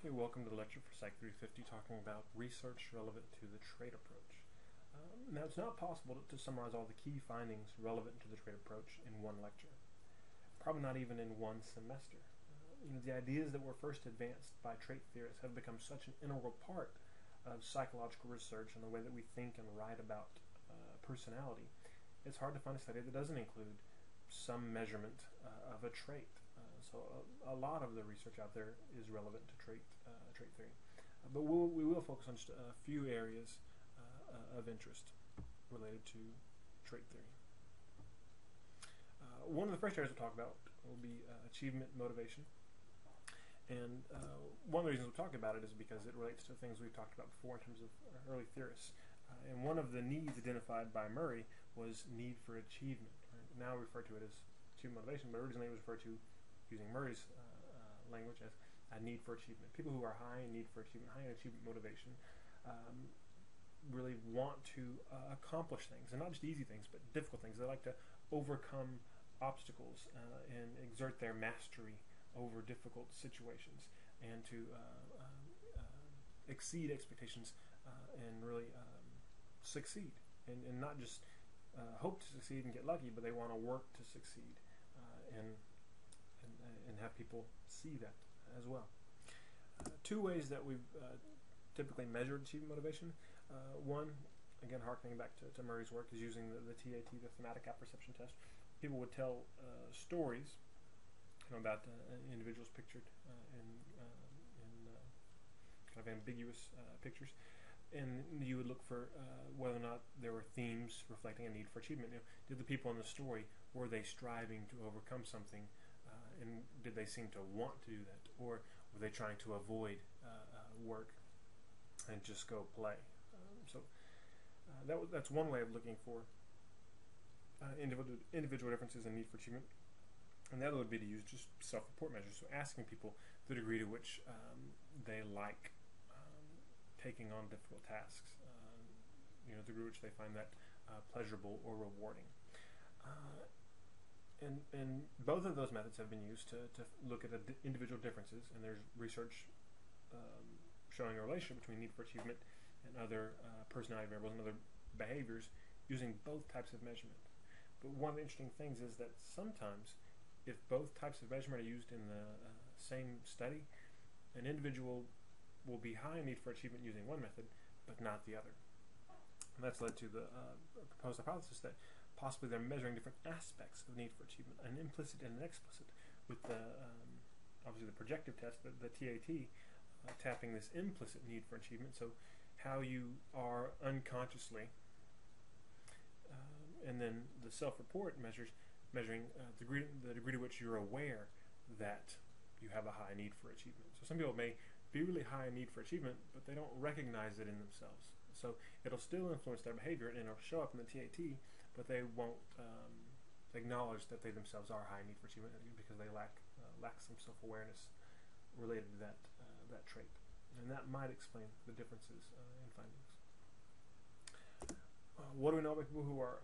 Okay, welcome to the lecture for Psych 350, talking about research relevant to the trait approach. Now, it's not possible to summarize all the key findings relevant to the trait approach in one lecture, probably not even in one semester. The ideas that were first advanced by trait theorists have become such an integral part of psychological research and the way that we think and write about personality. It's hard to find a study that doesn't include some measurement of a trait. So a lot of the research out there is relevant to trait theory. But we will focus on just a few areas of interest related to trait theory. One of the first areas we'll talk about will be achievement motivation. And one of the reasons we'll talk about it is because it relates to things we've talked about before in terms of early theorists. And one of the needs identified by Murray was need for achievement. Right? Now we refer to it as achievement motivation, but originally it was referred to, using Murray's language, as a need for achievement. People who are high in need for achievement, high in achievement motivation, really want to accomplish things, and not just easy things, but difficult things. They like to overcome obstacles and exert their mastery over difficult situations, and to exceed expectations and really succeed, and not just hope to succeed and get lucky, but they want to work to succeed and have people see that as well. Two ways that we've typically measured achievement motivation. One, again, harkening back to Murray's work, is using the TAT, the thematic apperception test. People would tell stories about individuals pictured in kind of ambiguous pictures, and you would look for whether or not there were themes reflecting a need for achievement. Did the people in the story, were they striving to overcome something, and did they seem to want to do that, or were they trying to avoid work and just go play? That's one way of looking for individual differences in need for achievement. And the other would be to use just self-report measures, so asking people the degree to which they like taking on difficult tasks, the degree to which they find that pleasurable or rewarding. And both of those methods have been used to look at individual differences, and there's research showing a relationship between need for achievement and other personality variables and other behaviors using both types of measurement. But one of the interesting things is that sometimes, if both types of measurement are used in the same study, an individual will be high in need for achievement using one method, but not the other. And that's led to the proposed hypothesis that possibly they're measuring different aspects of need for achievement, an implicit and an explicit, with obviously the projective test, the TAT, tapping this implicit need for achievement, so how you are unconsciously, and then the self-report measuring the degree to which you're aware that you have a high need for achievement. So some people may be really high in need for achievement, but they don't recognize it in themselves. So it'll still influence their behavior, and it'll show up in the TAT, but they won't acknowledge that they themselves are high in need for achievement because they lack some self-awareness related to that trait. And that might explain the differences in findings. What do we know about people who are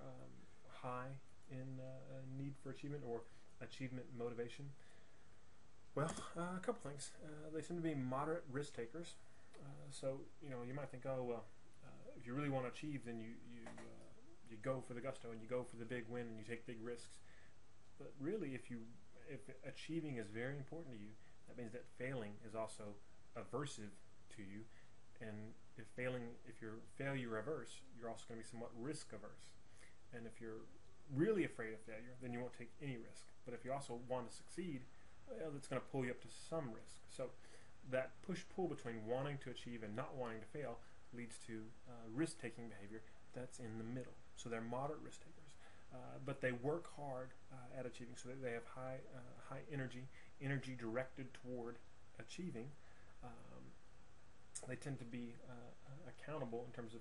high in need for achievement or achievement motivation? Well, a couple things. They seem to be moderate risk takers. So you might think, oh well, if you really want to achieve, then you go for the gusto and you go for the big win and you take big risks. But really, if achieving is very important to you, that means that failing is also aversive to you. And if you're failure averse, you're also going to be somewhat risk averse. And if you're really afraid of failure, then you won't take any risk. But if you also want to succeed, well, that's going to pull you up to some risk. So that push-pull between wanting to achieve and not wanting to fail leads to risk-taking behavior that's in the middle. So they're moderate risk takers, but they work hard at achieving. So they have high energy directed toward achieving. They tend to be accountable in terms of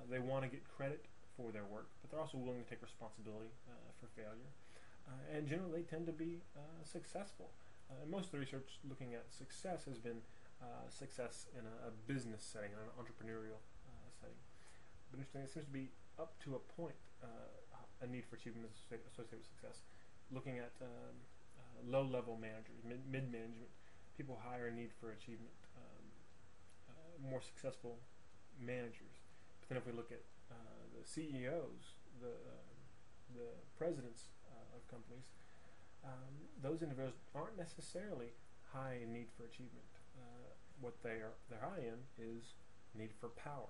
they want to get credit for their work, but they're also willing to take responsibility for failure. And generally, they tend to be successful. And most of the research looking at success has been success in a business setting, in an entrepreneurial setting. But interesting, it seems to be up to a point a need for achievement is associated with success. Looking at low-level managers, mid-management, people higher need for achievement, more successful managers. But then if we look at the CEOs, the presidents of companies, those individuals aren't necessarily high in need for achievement. What they're high in is need for power,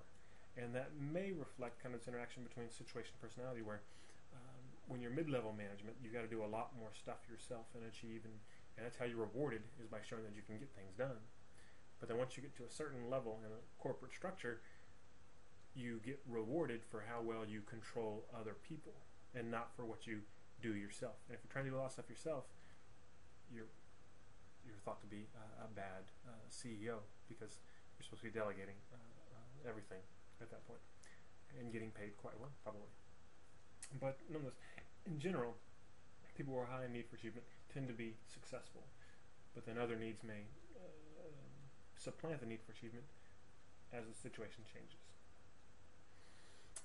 and that may reflect kind of this interaction between situation and personality, where when you're mid-level management, you got to do a lot more stuff yourself and achieve, and that's how you're rewarded, is by showing that you can get things done. But then once you get to a certain level in a corporate structure, you get rewarded for how well you control other people, and not for what you do yourself. And if you're trying to do a lot of stuff yourself, you're thought to be a bad CEO, because you're supposed to be delegating everything at that point and getting paid quite well, probably. But nonetheless, in general, people who are high in need for achievement tend to be successful, but then other needs may supplant the need for achievement as the situation changes.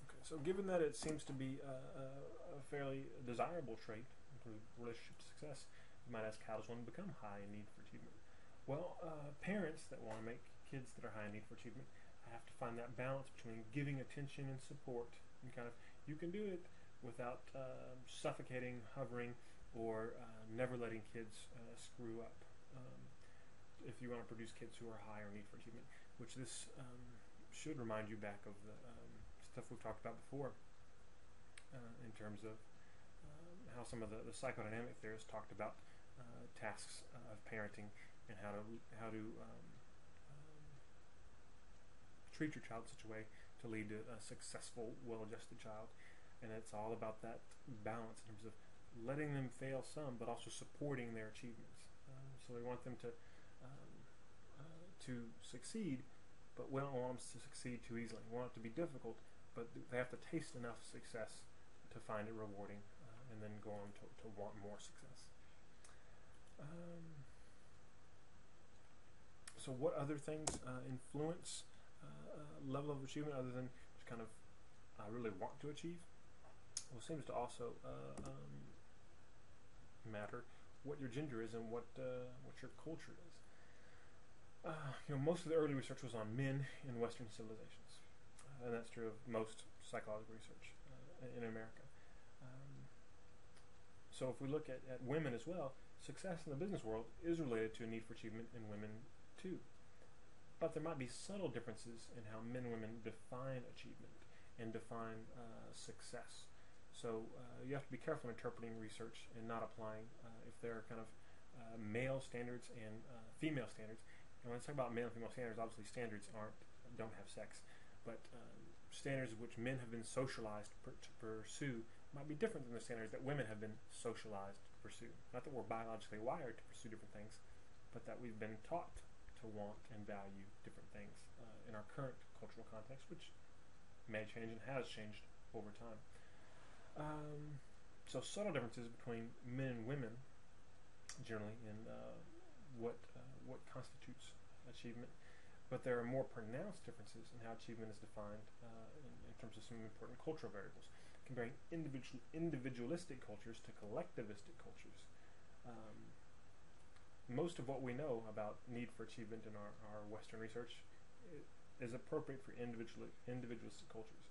Okay, so given that it seems to be a fairly desirable trait in terms of relationship success, you might ask, how does one become high in need for achievement? Well, parents that want to make kids that are high in need for achievement have to find that balance between giving attention and support, and kind of, you can do it without suffocating, hovering, or never letting kids screw up. If you want to produce kids who are higher in need for achievement, which this should remind you back of the stuff we've talked about before, in terms of how some of the psychodynamic theorists talked about tasks of parenting, and how to treat your child in such a way to lead to a successful, well-adjusted child. And it's all about that balance in terms of letting them fail some, but also supporting their achievements. So we want them to succeed, but we don't want them to succeed too easily. We want it to be difficult, but they have to taste enough success to find it rewarding, and then go on to want more success. So what other things influence level of achievement, other than just kind of really want to achieve? Well, it seems to also matter what your gender is and what your culture is. Most of the early research was on men in Western civilizations, and that's true of most psychological research in America. So if we look at women as well, success in the business world is related to a need for achievement in women too. But there might be subtle differences in how men and women define achievement and define success. So you have to be careful interpreting research and not applying if there are kind of male standards and female standards. And when I talk about male and female standards, obviously standards don't have sex, but standards which men have been socialized to pursue might be different than the standards that women have been socialized to pursue. Not that we're biologically wired to pursue different things, but that we've been taught to want and value different things in our current cultural context, which may change and has changed over time. So subtle differences between men and women, generally, in what constitutes achievement, but there are more pronounced differences in how achievement is defined in terms of some important cultural variables, comparing individualistic cultures to collectivistic cultures. Most of what we know about need for achievement in our Western research is appropriate for individualistic cultures.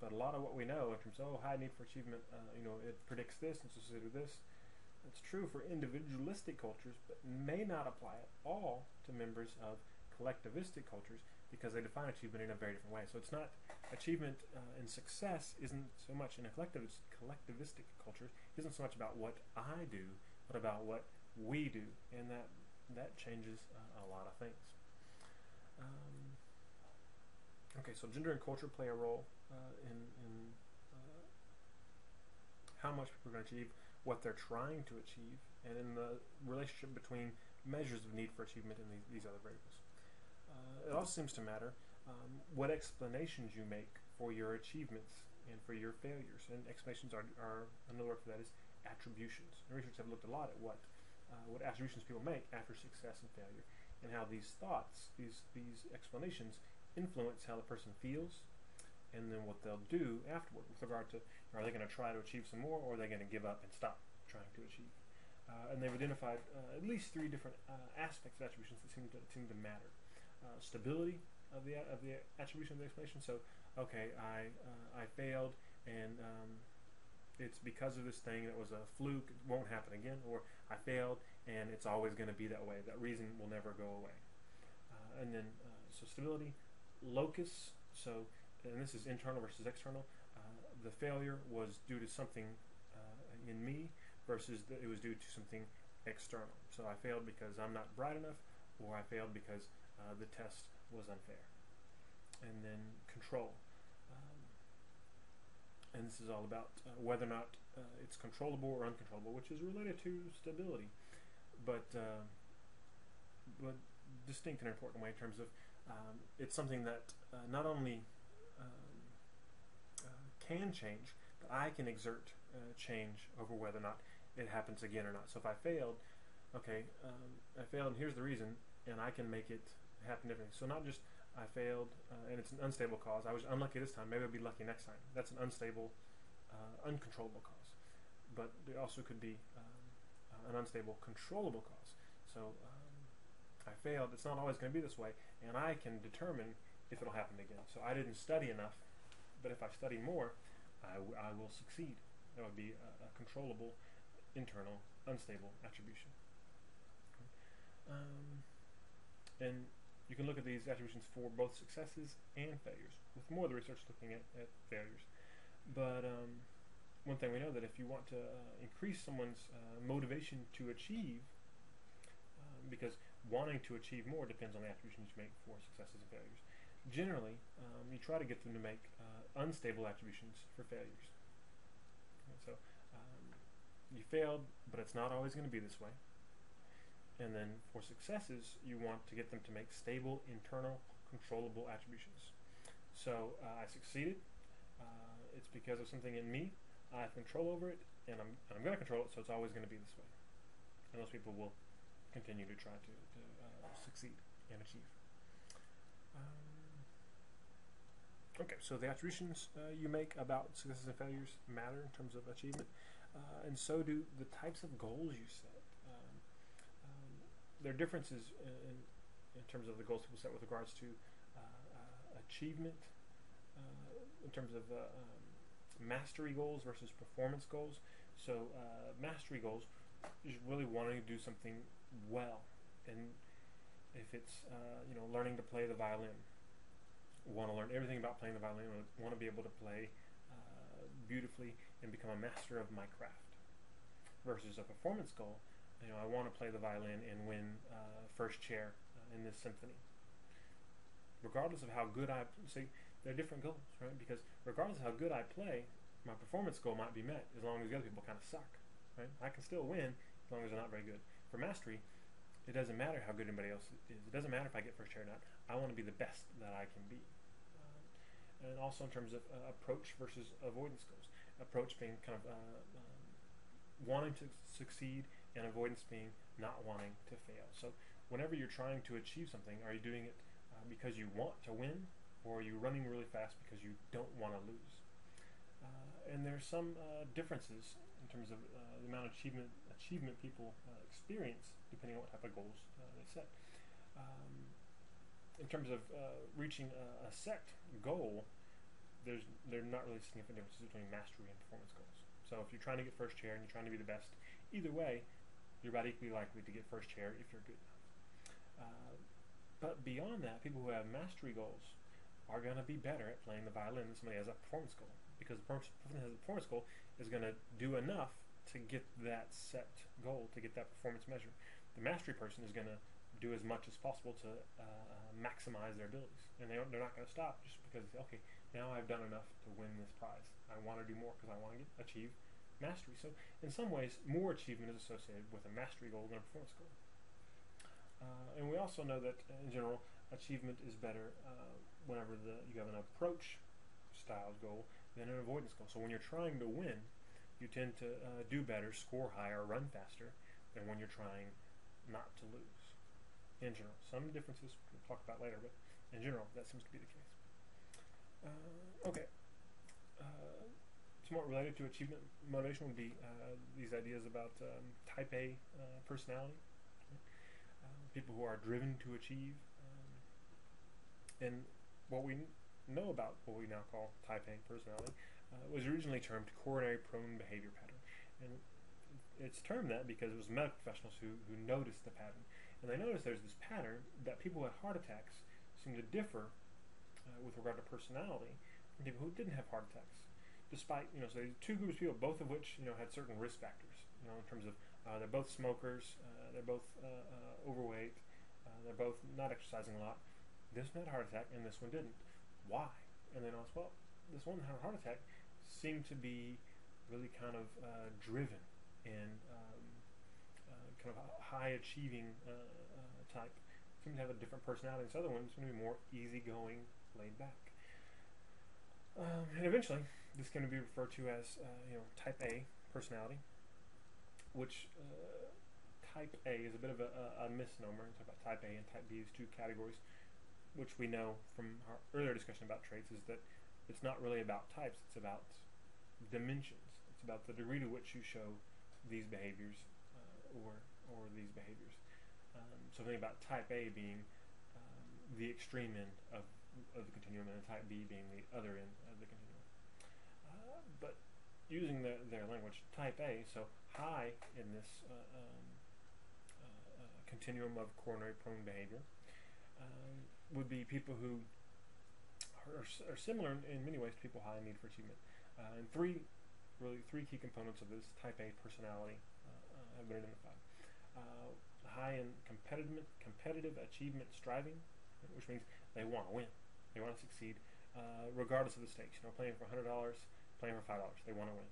But a lot of what we know in terms of high need for achievement, it predicts this and it's associated with this. It's true for individualistic cultures, but may not apply at all to members of collectivistic cultures, because they define achievement in a very different way. So it's not achievement and success isn't so much in a collectivistic culture, isn't so much about what I do, but about what we do, and that changes a lot of things. Okay, so gender and culture play a role in how much people are going to achieve, what they're trying to achieve, and in the relationship between measures of need for achievement and these other variables. It also seems to matter what explanations you make for your achievements and for your failures. And explanations are another word for that is attributions. And researchers have looked a lot at what attributions people make after success and failure, and how these thoughts, these explanations, influence how the person feels, and then what they'll do afterward with regard to, are they going to try to achieve some more, or are they going to give up and stop trying to achieve? and they've identified at least 3 different aspects of attributions that seem to matter. Stability of the attribution of the explanation. So, okay, I failed, and it's because of this thing that was a fluke. It won't happen again. Or I failed, and it's always going to be that way. That reason will never go away. And then, so stability, locus. So, and this is internal versus external. The failure was due to something in me versus it was due to something external. So I failed because I'm not bright enough, or I failed because the test was unfair. And then control. And this is all about whether or not it's controllable or uncontrollable, which is related to stability, but distinct in an important way in terms of it's something that not only can change, but I can exert change over whether or not it happens again or not. So if I failed, okay, I failed, and here's the reason, and I can make it happen differently. So not just I failed, and it's an unstable cause. I was unlucky this time. Maybe I'll be lucky next time. That's an unstable, uncontrollable cause. But there also could be an unstable, controllable cause. So I failed. It's not always going to be this way, and I can determine if it'll happen again. So I didn't study enough, but if I study more, I will succeed. That would be a controllable, internal, unstable attribution. And you can look at these attributions for both successes and failures, with more of the research looking at failures. But one thing we know that if you want to increase someone's motivation to achieve, because wanting to achieve more depends on the attributions you make for successes and failures. Generally, you try to get them to make unstable attributions for failures. Okay, so you failed, but it's not always going to be this way. And then for successes, you want to get them to make stable, internal, controllable attributions. So I succeeded. It's because of something in me. I have control over it, and I'm going to control it, so it's always going to be this way. And those people will continue to try to succeed and achieve. Okay, so the attributions you make about successes and failures matter in terms of achievement, and so do the types of goals you set. There are differences in terms of the goals people set with regards to achievement, in terms of mastery goals versus performance goals. So mastery goals is really wanting to do something well, and if it's learning to play the violin, want to learn everything about playing the violin, want to be able to play beautifully and become a master of my craft. Versus a performance goal, I want to play the violin and win first chair in this symphony. Regardless of how good there are different goals, right? Because regardless of how good I play, my performance goal might be met as long as the other people kind of suck, right? I can still win as long as they're not very good. For mastery, it doesn't matter how good anybody else is. It doesn't matter if I get first chair or not. I want to be the best that I can be. And also in terms of approach versus avoidance goals. Approach being kind of wanting to succeed, and avoidance being not wanting to fail. So whenever you're trying to achieve something, are you doing it because you want to win, or are you running really fast because you don't want to lose? And there's some differences in terms of the amount of achievement people experience depending on what type of goals they set. In terms of reaching a set goal, there are not really significant differences between mastery and performance goals. So if you're trying to get first chair and you're trying to be the best, either way, you're about equally likely to get first chair if you're good enough. But beyond that, people who have mastery goals are going to be better at playing the violin than somebody who has a performance goal, because the person who has a performance goal is going to do enough to get that set goal, to get that performance measure. The mastery person is going to do as much as possible to maximize their abilities, and they're not going to stop just because, okay, now I've done enough to win this prize. I want to do more because I want to achieve mastery. So in some ways, more achievement is associated with a mastery goal than a performance goal. And we also know that in general, achievement is better whenever you have an approach style goal than an avoidance goal. So when you're trying to win, you tend to do better, score higher, run faster than when you're trying not to lose. In general, some differences we'll talk about later, but in general, that seems to be the case. Okay. somewhat related to achievement motivation would be these ideas about type A personality, people who are driven to achieve, and what we know about what we now call type A personality was originally termed coronary prone behavior pattern, and it's termed that because it was medical professionals who noticed the pattern, and they noticed there's this pattern that people with heart attacks seem to differ with regard to personality from people who didn't have heart attacks, despite, so two groups of people, both of which, had certain risk factors, in terms of they're both smokers, they're both overweight, they're both not exercising a lot. This one had a heart attack and this one didn't. Why? And then I was, well, this one that had a heart attack seemed to be really kind of driven and kind of a high achieving type. Seemed to have a different personality. This other one is going to be more easygoing, laid back. And eventually, this can be referred to as type A personality, which type A is a bit of a misnomer. We talk about type A and type B as two categories, which we know from our earlier discussion about traits is that it's not really about types, it's about dimensions. It's about the degree to which you show these behaviors or these behaviors. So think about type A being the extreme end of the continuum, and type B being the other end of the continuum. But using their language, type A, so high in this continuum of coronary prone behavior, would be people who are similar in many ways to people high in need for achievement. And three key components of this type A personality have been identified. High in competitive achievement striving, which means they want to win, they want to succeed, regardless of the stakes. Playing for $100, playing for $5, they want to win.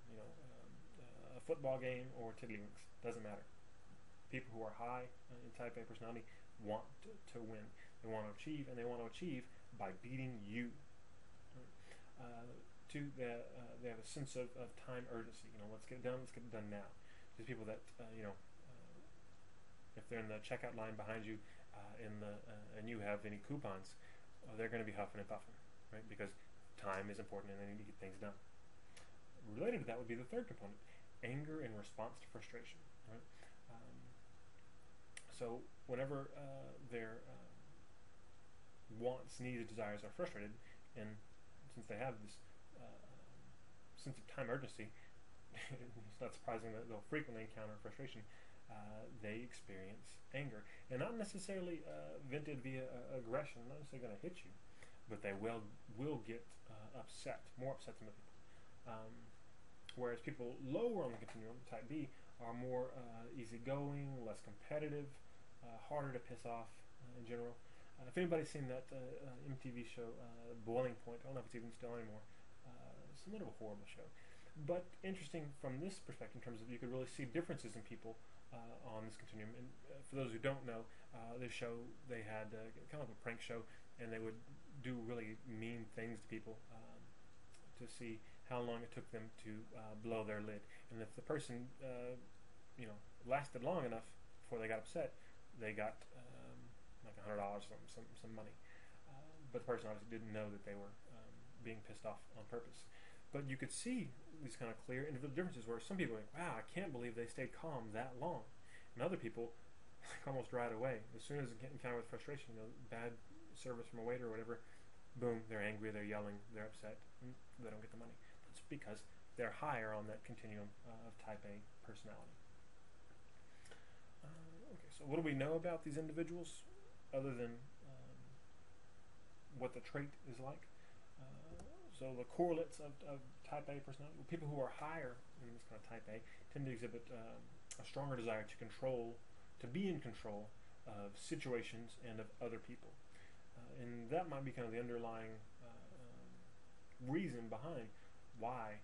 A football game or tiddlywinks, doesn't matter. People who are high in type A personality want to win. They want to achieve, and they want to achieve by beating you. Two, they have a sense of time urgency. Let's get it done. Let's get it done now. These people that if they're in the checkout line behind you, and you have any coupons, they're going to be huffing and puffing, right? Because time is important, and they need to get things done. Related to that would be the third component: anger in response to frustration. Right? So whenever their wants, needs, desires are frustrated, and since they have this sense of time urgency, it's not surprising that they'll frequently encounter frustration. They experience anger, and not necessarily vented via aggression. Not necessarily going to hit you, but they will get upset, more upset than other people. Whereas people lower on the continuum, type B, are more easygoing, less competitive, harder to piss off in general. If anybody's seen that MTV show, Boiling Point, I don't know if it's even still anymore. Somewhat of a horrible show, but interesting from this perspective in terms of you could really see differences in people on this continuum. And for those who don't know, this show, they had kind of a prank show, and they would do really mean things to people to see how long it took them to blow their lid. And if the person lasted long enough before they got upset, they got like $100, some money. But the person obviously didn't know that they were being pissed off on purpose. But you could see these kind of clear individual differences where some people are like, wow, I can't believe they stayed calm that long. And other people like almost right away. As soon as they get encountered with frustration, bad service from a waiter or whatever, boom, they're angry, they're yelling, they're upset, and they don't get the money. That's because they're higher on that continuum of type A personality. Okay, so what do we know about these individuals other than what the trait is like? So the correlates of type A personality, people who are higher in this kind of type A tend to exhibit a stronger desire to be in control of situations and of other people. And that might be kind of the underlying reason behind why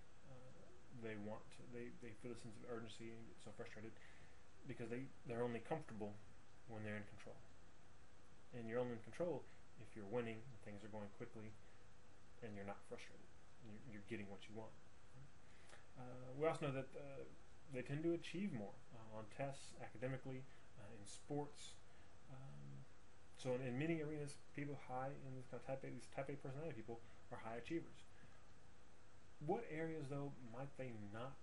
they feel a sense of urgency and get so frustrated, because they're only comfortable when they're in control. And you're only in control if you're winning and things are going quickly and you're not frustrated. You're getting what you want. We also know that they tend to achieve more on tests, academically, in sports. So in many arenas, people high in this kind of these type A personality people are high achievers. What areas, though, might they not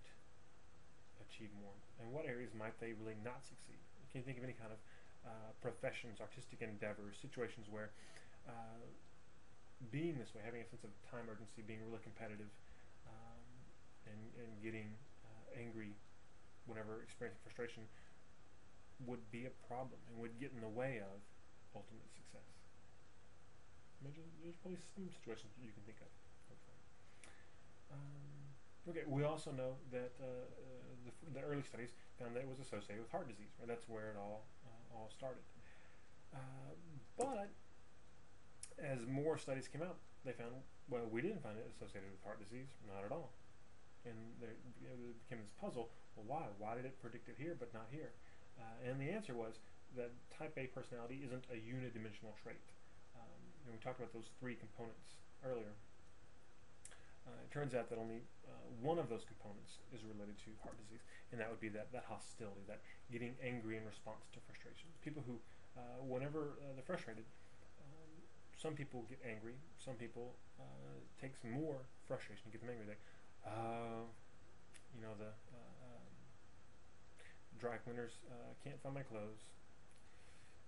achieve more, and what areas might they really not succeed? Can you think of any kind of professions, artistic endeavors, situations where being this way, having a sense of time urgency, being really competitive, and getting angry whenever experiencing frustration would be a problem and would get in the way of ultimate success? There's probably some situations you can think of. Okay, we also know that the early studies found that it was associated with heart disease. Right? That's where it all started. But as more studies came out, they found, well, we didn't find it associated with heart disease, not at all. And there became this puzzle. Well, why? Why did it predict it here but not here? And the answer was that type A personality isn't a unidimensional trait. We talked about those three components earlier. It turns out that only one of those components is related to heart disease, and that would be that hostility, that getting angry in response to frustration. People who, whenever they're frustrated, some people get angry. Some people takes more frustration to get them angry. They, the dry cleaners can't find my clothes.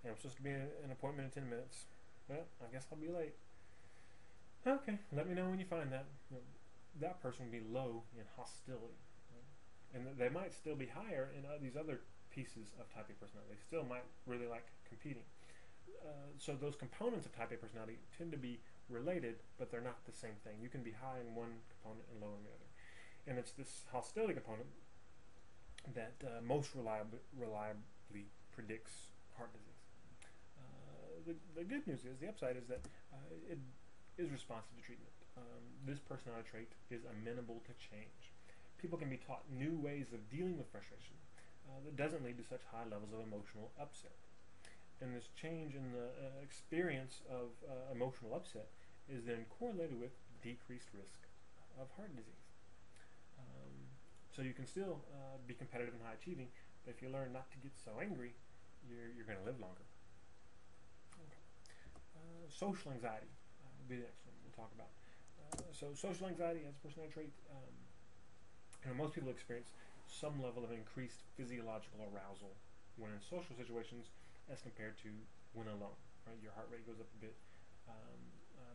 And I'm supposed to be in an appointment in 10 minutes. Well, I guess I'll be late. Okay, let me know when you find that. That person will be low in hostility. Right? And they might still be higher in these other pieces of type A personality. They still might really like competing. So those components of type A personality tend to be related, but they're not the same thing. You can be high in one component and low in the other. And it's this hostility component that most reliably predicts heart disease. The good news is, the upside is that it is responsive to treatment. This personality trait is amenable to change. People can be taught new ways of dealing with frustration that doesn't lead to such high levels of emotional upset. And this change in the experience of emotional upset is then correlated with decreased risk of heart disease. So you can still be competitive and high achieving, but if you learn not to get so angry, you're going to live longer. Social anxiety will be the next one we'll talk about. So social anxiety as a personality trait, most people experience some level of increased physiological arousal when in social situations as compared to when alone. Right? Your heart rate goes up a bit,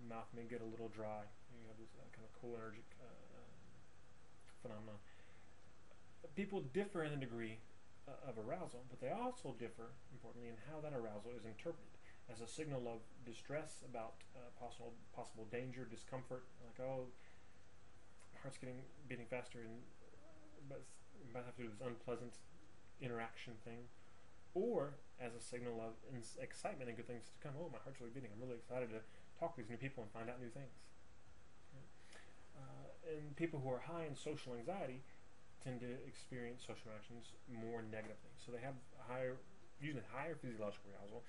mouth may get a little dry. You have this kind of cholinergic phenomenon. People differ in the degree of arousal, but they also differ, importantly, in how that arousal is interpreted. As a signal of distress about possible danger, discomfort, like, oh, my heart's beating faster, but you might have to do this unpleasant interaction thing, or as a signal of excitement and good things to come. Oh, my heart's really beating. I'm really excited to talk to these new people and find out new things. And people who are high in social anxiety tend to experience social interactions more negatively. So they have usually higher physiological arousal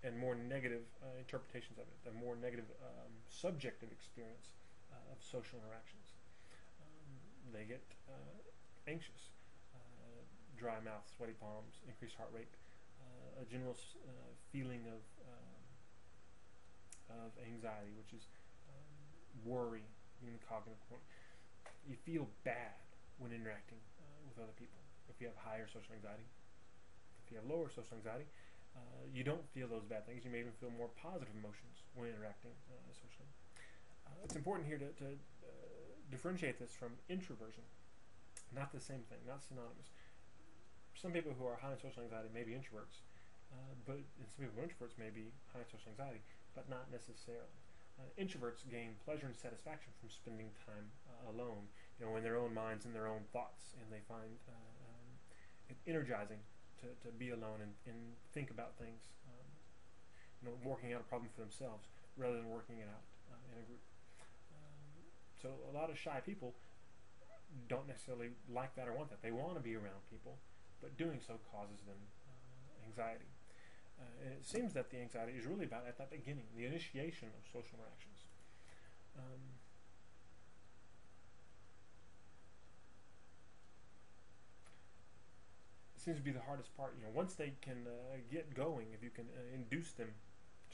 and more negative interpretations of it, a more negative subjective experience of social interactions. They get anxious, dry mouth, sweaty palms, increased heart rate, a general feeling of anxiety, which is worry in the cognitive point. You feel bad when interacting with other people if you have higher social anxiety. If you have lower social anxiety, you don't feel those bad things. You may even feel more positive emotions when interacting socially. It's important here to differentiate this from introversion. Not the same thing, not synonymous. Some people who are high in social anxiety may be introverts, but some people who are introverts may be high in social anxiety, but not necessarily. Introverts gain pleasure and satisfaction from spending time alone, in their own minds and their own thoughts, and they find it energizing to be alone and think about things, working out a problem for themselves rather than working it out in a group. So a lot of shy people don't necessarily like that or want that. They want to be around people, but doing so causes them anxiety. And it seems that the anxiety is really about at that beginning, the initiation of social interactions. It seems to be the hardest part. Once they can get going, if you can induce them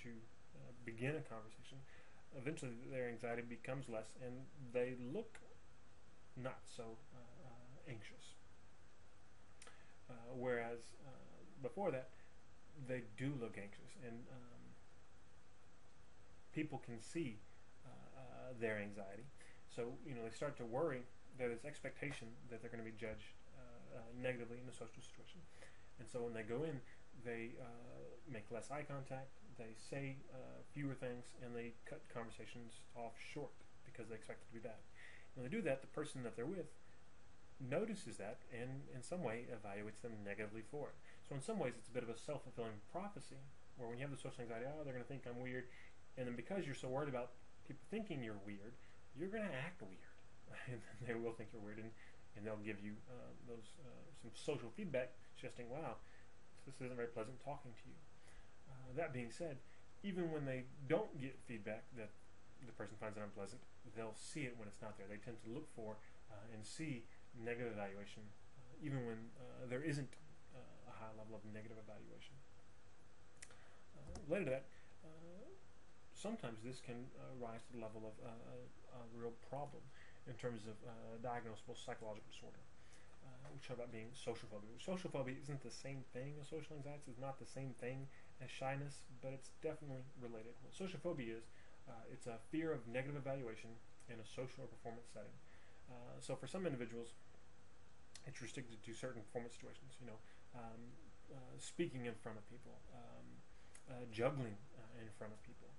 to begin a conversation, eventually their anxiety becomes less, and they look not so anxious. Whereas before that, they do look anxious, and people can see their anxiety. So they start to worry. There's expectation that they're going to be judged negatively in a social situation, and so when they go in, they make less eye contact. They say fewer things, and they cut conversations off short because they expect it to be bad. When they do that, the person that they're with notices that and in some way evaluates them negatively for it. So in some ways it's a bit of a self-fulfilling prophecy, where when you have the social anxiety, they're going to think I'm weird, and then because you're so worried about people thinking you're weird, you're going to act weird. And they will think you're weird, and they'll give you some social feedback suggesting, wow, this isn't very pleasant talking to you. That being said, even when they don't get feedback that the person finds it unpleasant, they'll see it when it's not there. They tend to look for and see negative evaluation, even when there isn't a high level of negative evaluation. Related to that, sometimes this can rise to the level of a real problem in terms of diagnosable psychological disorder. We talk about being social phobia. Social phobia isn't the same thing as social anxiety. It's not the same thing as shyness, but it's definitely related. What social phobia is, it's a fear of negative evaluation in a social or performance setting. So for some individuals, it's restricted to certain performance situations. Speaking in front of people, juggling in front of people,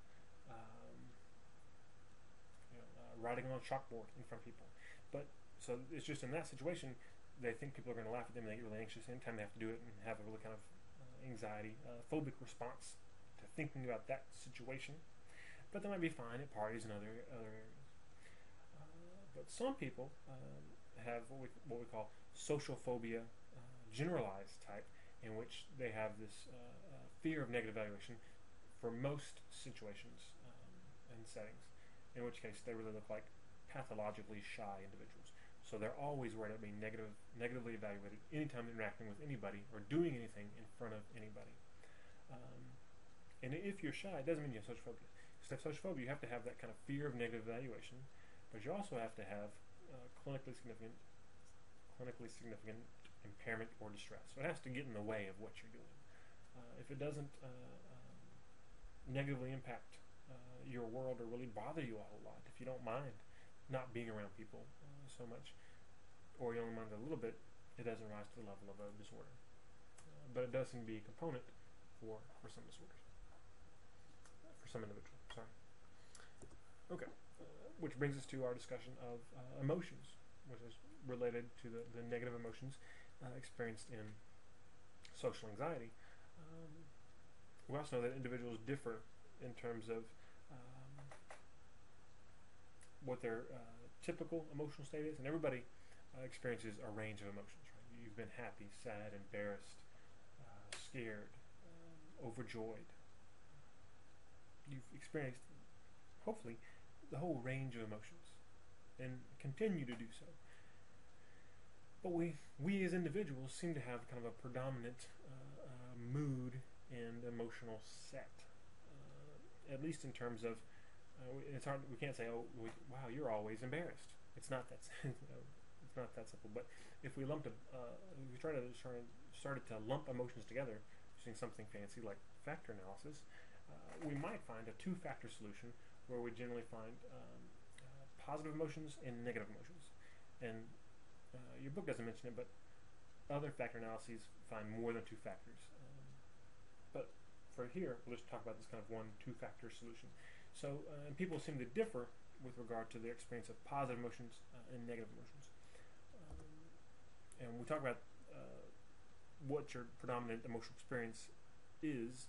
writing on a chalkboard in front of people. But so it's just in that situation, they think people are going to laugh at them, and they get really anxious. Anytime they have to do it, and have a really kind of anxiety, phobic response to thinking about that situation. But they might be fine at parties and other areas. But some people have what we call social phobia, generalized type, in which they have this fear of negative evaluation for most situations and settings, in which case they really look like pathologically shy individuals. So they're always worried about being negatively evaluated anytime interacting with anybody or doing anything in front of anybody. And if you're shy, it doesn't mean you have social phobia. Because to have social phobia, you have to have that kind of fear of negative evaluation, but you also have to have clinically significant impairment or distress. So it has to get in the way of what you're doing. If it doesn't negatively impact your world or really bother you a whole lot, if you don't mind not being around people so much, or you only mind a little bit, it doesn't rise to the level of a disorder. But it does seem to be a component for some disorders, for some individuals. Sorry. Okay, which brings us to our discussion of emotions, which is related to the negative emotions experienced in social anxiety. We also know that individuals differ in terms of what their typical emotional state is, and everybody experiences a range of emotions. Right? You've been happy, sad, embarrassed, scared, overjoyed. You've experienced, hopefully, the whole range of emotions, and continue to do so. But we as individuals seem to have kind of a predominant mood and emotional set, at least in terms of it's hard. We can't say, "Oh, wow, you're always embarrassed." It's not that. It's not that simple. But if we we started to lump emotions together using something fancy like factor analysis, we might find a two-factor solution where we generally find positive emotions and negative emotions. And your book doesn't mention it, but other factor analyses find more than two factors. But for here, we'll just talk about this kind of one two-factor solution. So people seem to differ with regard to their experience of positive emotions and negative emotions. And we talk about what your predominant emotional experience is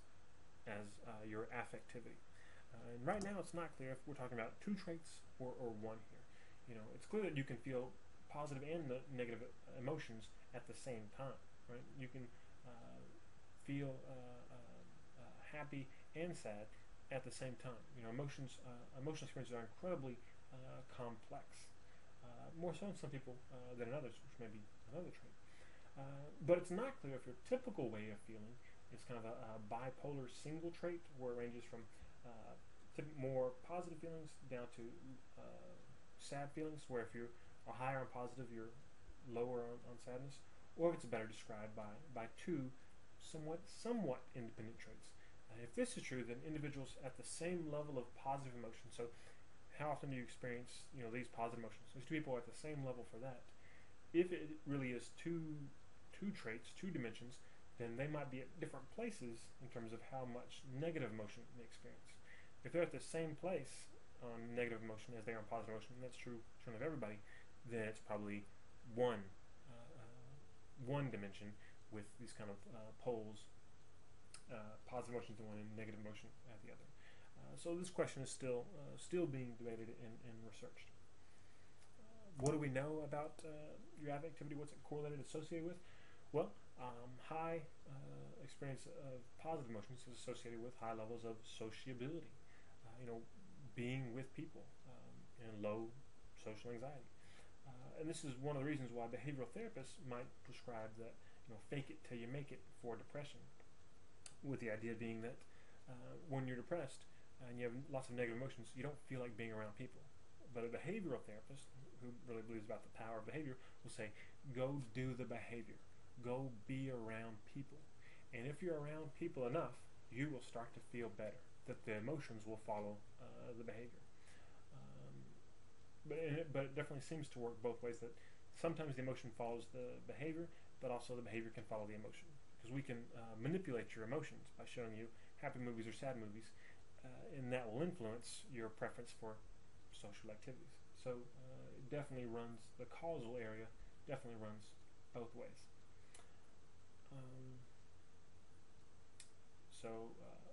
as your affectivity. And right now it's not clear if we're talking about two traits or one here. It's clear that you can feel positive and negative emotions at the same time. Right? You can feel happy and sad at the same time. Emotional experiences are incredibly complex, more so in some people than in others, which may be another trait. But it's not clear if your typical way of feeling is kind of a bipolar single trait, where it ranges from more positive feelings down to sad feelings, where if you higher on positive, you're lower on sadness, or if it's better described by two somewhat independent traits. If this is true, then individuals at the same level of positive emotion. So, how often do you experience these positive emotions? These two people are at the same level for that. If it really is two traits, two dimensions, then they might be at different places in terms of how much negative emotion they experience. If they're at the same place on negative emotion as they are on positive emotion, and that's true of everybody, then it's probably one one dimension with these kind of poles, positive emotions at one and negative emotion at the other. So this question is still being debated and researched. What do we know about your affectivity? What's it correlated, associated with? Well, high experience of positive emotions is associated with high levels of sociability. Being with people, and low social anxiety. And this is one of the reasons why behavioral therapists might prescribe that fake it till you make it for depression, with the idea being that when you're depressed and you have lots of negative emotions, you don't feel like being around people. But a behavioral therapist who really believes about the power of behavior will say, go do the behavior. Go be around people. And if you're around people enough, you will start to feel better, that the emotions will follow the behavior. But it definitely seems to work both ways, that sometimes the emotion follows the behavior, but also the behavior can follow the emotion. Because we can manipulate your emotions by showing you happy movies or sad movies, and that will influence your preference for social activities. So it definitely runs, the causal area definitely runs both ways.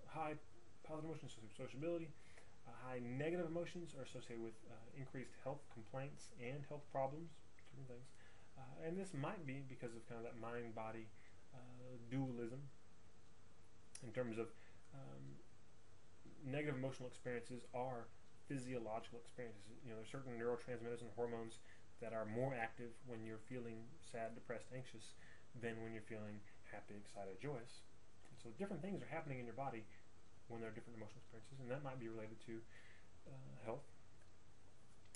High positive emotions associated with sociability. High negative emotions are associated with increased health complaints and health problems, different things. And this might be because of kind of that mind-body dualism, in terms of negative emotional experiences are physiological experiences. There's certain neurotransmitters and hormones that are more active when you're feeling sad, depressed, anxious than when you're feeling happy, excited, joyous. And so different things are happening in your body when there are different emotional experiences, and that might be related to health,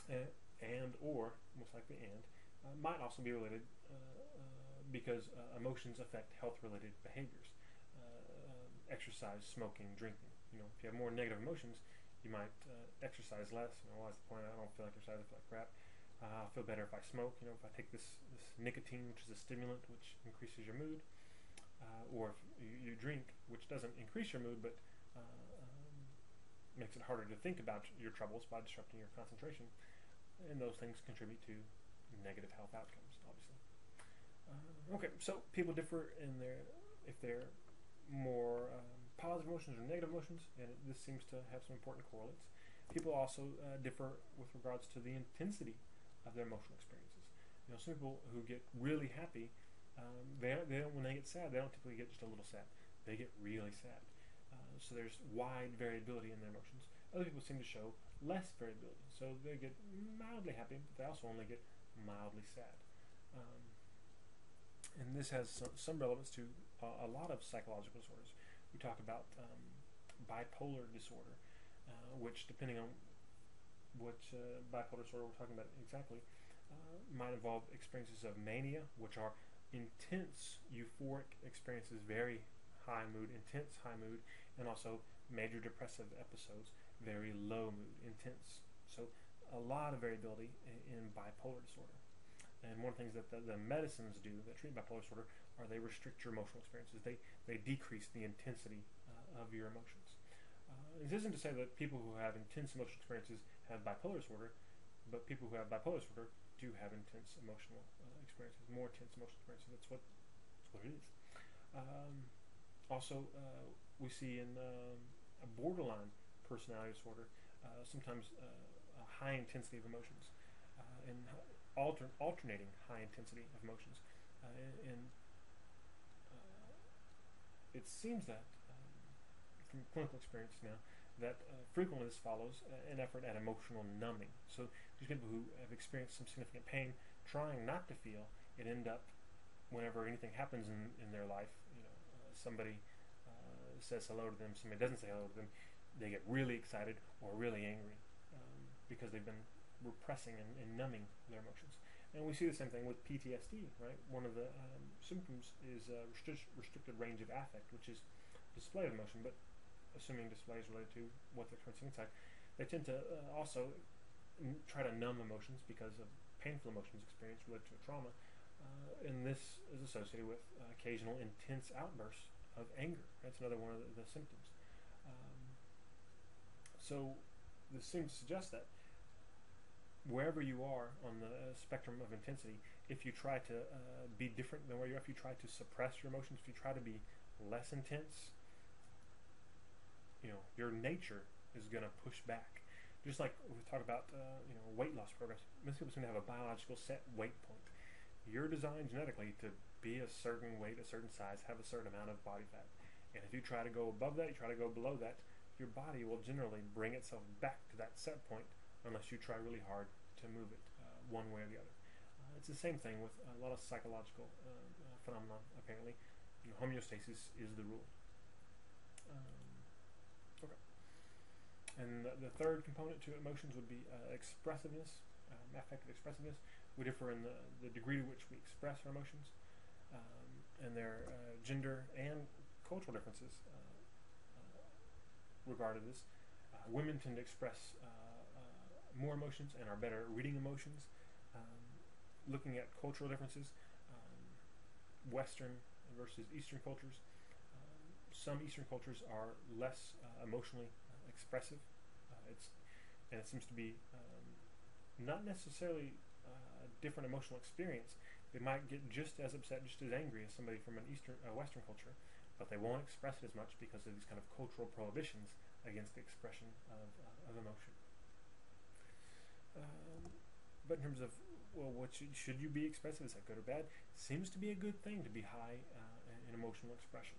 and or most likely might also be related because emotions affect health-related behaviors, exercise, smoking, drinking. If you have more negative emotions, you might exercise less. What's the point? I don't feel like exercise. I feel like crap. I'll feel better if I smoke. If I take this nicotine, which is a stimulant, which increases your mood, or if you drink, which doesn't increase your mood, but makes it harder to think about your troubles by disrupting your concentration, and those things contribute to negative health outcomes, obviously. Okay, so people differ in if they're more positive emotions or negative emotions, and this seems to have some important correlates. People also differ with regards to the intensity of their emotional experiences. Some people who get really happy, they don't, when they get sad, they don't typically get just a little sad. They get really sad. So there's wide variability in their emotions. Other people seem to show less variability. So they get mildly happy, but they also only get mildly sad. And this has some relevance to a lot of psychological disorders. We talk about bipolar disorder, which, depending on which bipolar disorder we're talking about exactly, might involve experiences of mania, which are intense euphoric experiences, very high mood, intense high mood, and also major depressive episodes, very low mood, intense. So a lot of variability in bipolar disorder. And one of the things that the medicines do that treat bipolar disorder are they restrict your emotional experiences. They decrease the intensity of your emotions. This isn't to say that people who have intense emotional experiences have bipolar disorder, but people who have bipolar disorder do have intense emotional experiences, more intense emotional experiences. That's what it is. Also, we see in a borderline personality disorder sometimes a high intensity of emotions, and alternating high intensity of emotions. And it seems that, from clinical experience now, that frequently this follows an effort at emotional numbing. So these people who have experienced some significant pain, trying not to feel, it end up, whenever anything happens in their life, somebody says hello to them, somebody doesn't say hello to them, they get really excited or really angry, because they've been repressing and numbing their emotions. And we see the same thing with PTSD, right? One of the symptoms is restricted range of affect, which is display of emotion, but assuming display is related to what they're experiencing inside. They tend to also try to numb emotions because of painful emotions experienced related to a trauma. And this is associated with occasional intense outbursts of anger. That's another one of the symptoms. So this seems to suggest that wherever you are on the spectrum of intensity, if you try to be different than where you are, if you try to suppress your emotions, if you try to be less intense, your nature is going to push back. Just like we talk about weight loss programs, most people seem to have a biological set weight point. You're designed genetically to be a certain weight, a certain size, have a certain amount of body fat. And if you try to go above that, you try to go below that, your body will generally bring itself back to that set point unless you try really hard to move it one way or the other. It's the same thing with a lot of psychological phenomena, apparently. Homeostasis is the rule. Okay. And the third component to emotions would be expressiveness, affective expressiveness. We differ in the degree to which we express our emotions, and their gender and cultural differences regarding this. Women tend to express more emotions and are better at reading emotions. Looking at cultural differences, Western versus Eastern cultures, some Eastern cultures are less emotionally expressive. It seems to be not necessarily a different emotional experience. They might get just as upset, just as angry as somebody from an Western culture, but they won't express it as much because of these kind of cultural prohibitions against the expression of emotion. But in terms of, well, what should you be expressive? Is that good or bad? Seems to be a good thing to be high in emotional expression.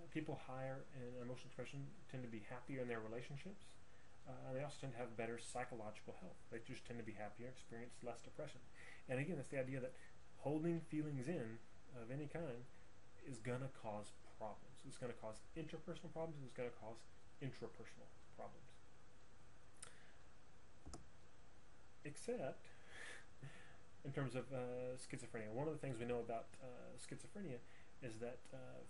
People higher in emotional expression tend to be happier in their relationships, and they also tend to have better psychological health. They just tend to be happier, experience less depression. And again, it's the idea that holding feelings in of any kind is going to cause problems. It's going to cause interpersonal problems, and it's going to cause intrapersonal problems. Except in terms of schizophrenia. One of the things we know about schizophrenia is that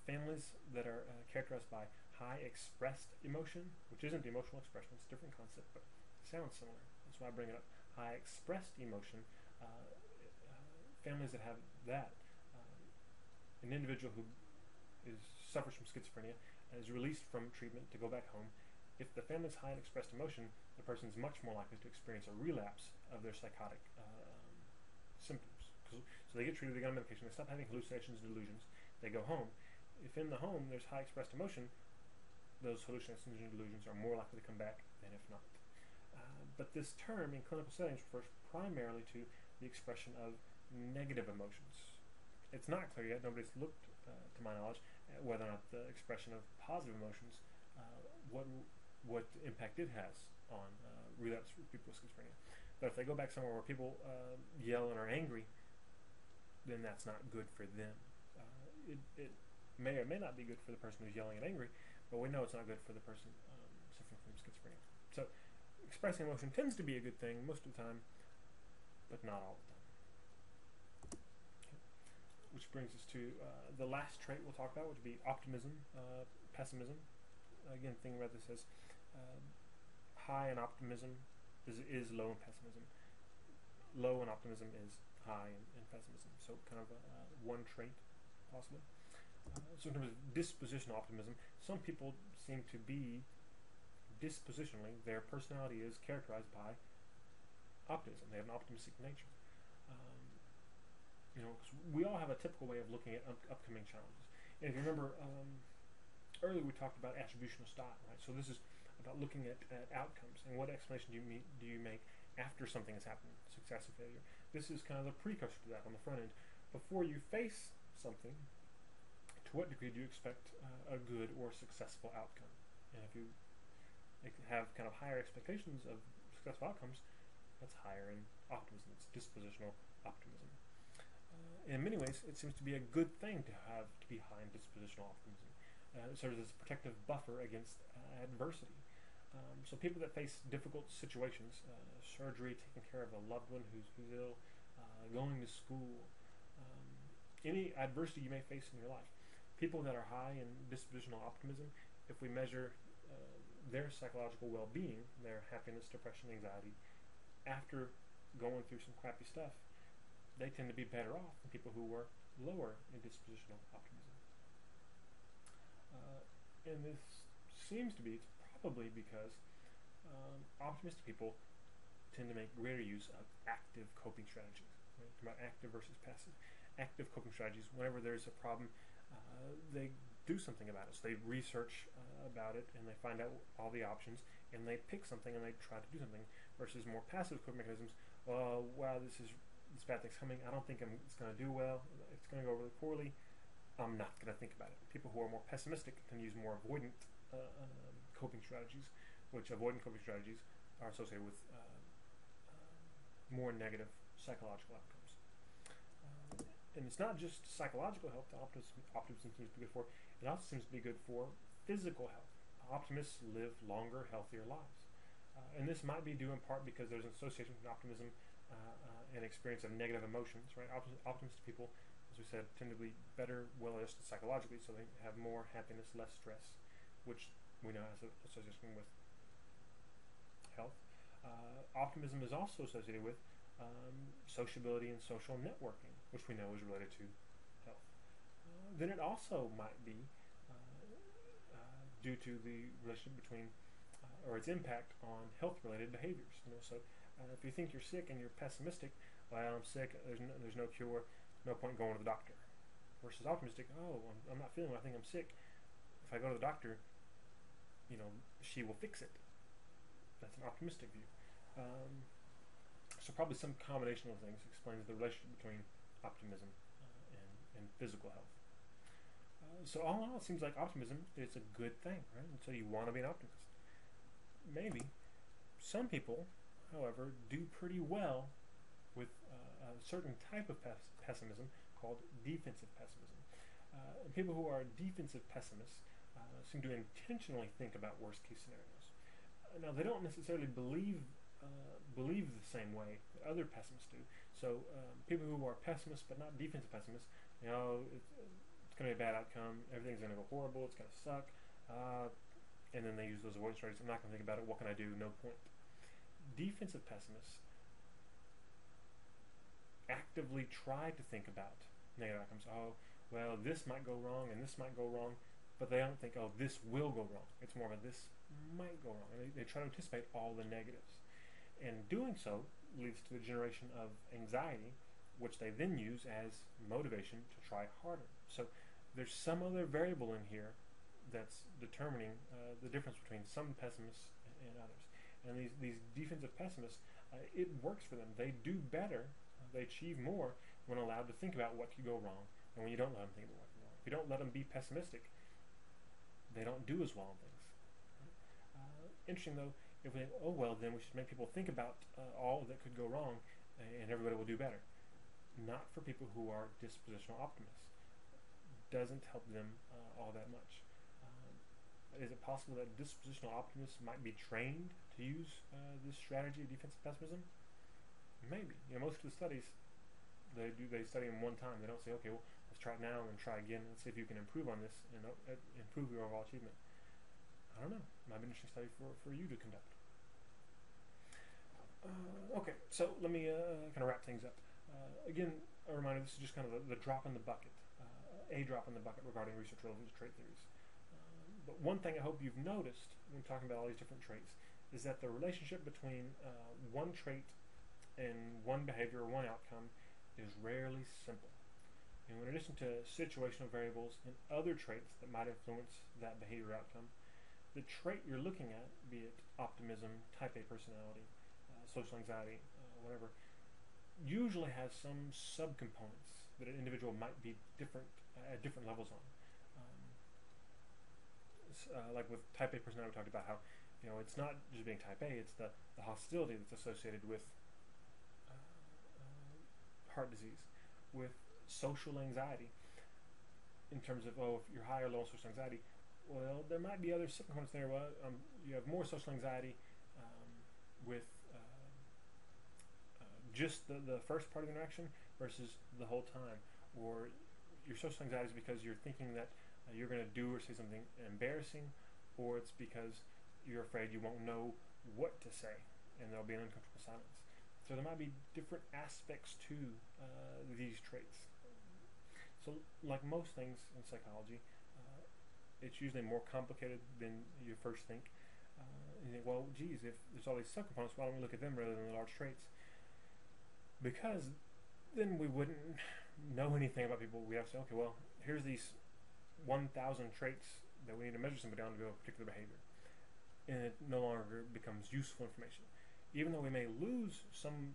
families that are characterized by high expressed emotion, which isn't emotional expression, it's a different concept, but it sounds similar. That's why I bring it up. High expressed emotion, families that have that, an individual who suffers from schizophrenia and is released from treatment to go back home, if the family's high in expressed emotion, the person is much more likely to experience a relapse of their psychotic symptoms. So they get treated, they get on medication, they stop having hallucinations and delusions, they go home. If in the home there's high expressed emotion, those hallucinations and delusions are more likely to come back than if not. But this term in clinical settings refers primarily to the expression of negative emotions. It's not clear yet, nobody's looked, to my knowledge, at whether or not the expression of positive emotions, what impact it has on relapse for people with schizophrenia. But if they go back somewhere where people yell and are angry, then that's not good for them. It may or may not be good for the person who's yelling and angry, but we know it's not good for the person suffering from schizophrenia. So expressing emotion tends to be a good thing most of the time, but not all the time. Okay. Which brings us to the last trait we'll talk about, which would be optimism, pessimism. Again, thinking about this as high in optimism is low in pessimism. Low in optimism is high in pessimism. So kind of one trait, possibly. So in terms of dispositional optimism, some people seem to be dispositionally, their personality is characterized by optimism. They have an optimistic nature. Cause we all have a typical way of looking at upcoming challenges. And if you remember, earlier we talked about attributional style, right? So this is about looking at outcomes and what explanation do you make after something has happened, success or failure. This is kind of the precursor to that on the front end. Before you face something, to what degree do you expect a good or successful outcome? And if you have kind of higher expectations of successful outcomes, that's higher in optimism. It's dispositional optimism. In many ways, it seems to be a good thing to be high in dispositional optimism. It serves as a protective buffer against adversity. So people that face difficult situations, surgery, taking care of a loved one who's ill, going to school, any adversity you may face in your life. People that are high in dispositional optimism, if we measure their psychological well-being, their happiness, depression, anxiety, after going through some crappy stuff, they tend to be better off than people who were lower in dispositional optimism. And this seems to be, it's probably because optimistic people tend to make greater use of active coping strategies. Right? About active versus passive. Active coping strategies, whenever there's a problem, they do something about it. So they research about it and they find out all the options and they pick something and they try to do something. Versus more passive coping mechanisms. Wow, this bad thing's coming. I don't think it's going to do well. It's going to go really poorly. I'm not going to think about it. People who are more pessimistic can use more avoidant coping strategies, which avoidant coping strategies are associated with more negative psychological outcomes. And it's not just psychological health that optimism seems to be good for. It also seems to be good for physical health. Optimists live longer, healthier lives. And this might be due in part because there's an association between optimism and experience of negative emotions. Right? Optimistic people, as we said, tend to be better, well-adjusted psychologically, so they have more happiness, less stress, which we know has an association with health. Optimism is also associated with sociability and social networking, which we know is related to health. Then it also might be due to the relationship between or its impact on health-related behaviors. So if you think you're sick and you're pessimistic, well, I'm sick, there's no cure, no point going to the doctor. Versus optimistic, I'm not feeling well, I think I'm sick. If I go to the doctor, she will fix it. That's an optimistic view. So probably some combination of things explains the relationship between optimism and physical health. So all in all, it seems like optimism is a good thing, right? And so you want to be an optimist. Maybe some people, however, do pretty well with a certain type of pessimism called defensive pessimism. People who are defensive pessimists seem to intentionally think about worst-case scenarios. Now, they don't necessarily believe the same way that other pessimists do. So people who are pessimists but not defensive pessimists, it's going to be a bad outcome, everything's going to go horrible, it's going to suck, and then they use those avoidance strategies. I'm not going to think about it, what can I do, no point. Defensive pessimists actively try to think about negative outcomes. Well, this might go wrong and this might go wrong, but they don't think, this will go wrong. It's more of a this might go wrong. And they try to anticipate all the negatives. And doing so leads to the generation of anxiety, which they then use as motivation to try harder. So there's some other variable in here that's determining the difference between some pessimists and others. And these defensive pessimists, it works for them. They do better, they achieve more when allowed to think about what could go wrong, and when you don't let them think about what could go wrong. If you don't let them be pessimistic, they don't do as well in things. Interesting though, if we think, then we should make people think about all that could go wrong, and everybody will do better. Not for people who are dispositional optimists. Doesn't help them all that much. Is it possible that dispositional optimists might be trained to use this strategy of defensive pessimism? Maybe. Most of the studies, they study them one time. They don't say, okay, well, let's try it now and then try again and see if you can improve on this and improve your overall achievement. I don't know. Might be an interesting study for you to conduct. Okay, so let me kind of wrap things up. Again, a reminder, this is just kind of the drop in the bucket, a drop in the bucket regarding research relevant to trait theories. But one thing I hope you've noticed when talking about all these different traits is that the relationship between one trait and one behavior or one outcome is rarely simple. In addition to situational variables and other traits that might influence that behavior outcome, the trait you're looking at, be it optimism, type A personality, social anxiety, whatever, usually has some subcomponents that an individual might be different at different levels on. Like with type A personality, we talked about how it's not just being type A; it's the hostility that's associated with heart disease, with social anxiety. In terms of if you're high or low on social anxiety, well, there might be other subcomponents there. Well, you have more social anxiety with just the first part of the interaction versus the whole time, or your social anxiety is because you're thinking that you're going to do or say something embarrassing, or it's because you're afraid you won't know what to say and there'll be an uncomfortable silence. So there might be different aspects to these traits. So like most things in psychology, it's usually more complicated than you first think. You think, well, geez, if there's all these subcomponents, why don't we look at them rather than the large traits? Because then we wouldn't know anything about people. We have to say, okay, well, here's these 1,000 traits that we need to measure somebody on to build a particular behavior. And it no longer becomes useful information. Even though we may lose some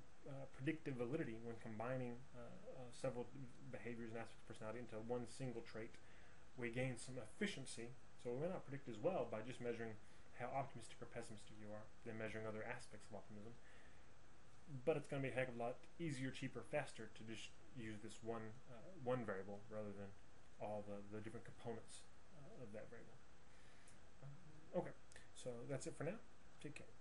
predictive validity when combining several behaviors and aspects of personality into one single trait, we gain some efficiency. So we may not predict as well by just measuring how optimistic or pessimistic you are than measuring other aspects of optimism. But it's going to be a heck of a lot easier, cheaper, faster to just use this one variable rather than all the different components of that variable. Okay, so that's it for now. Take care.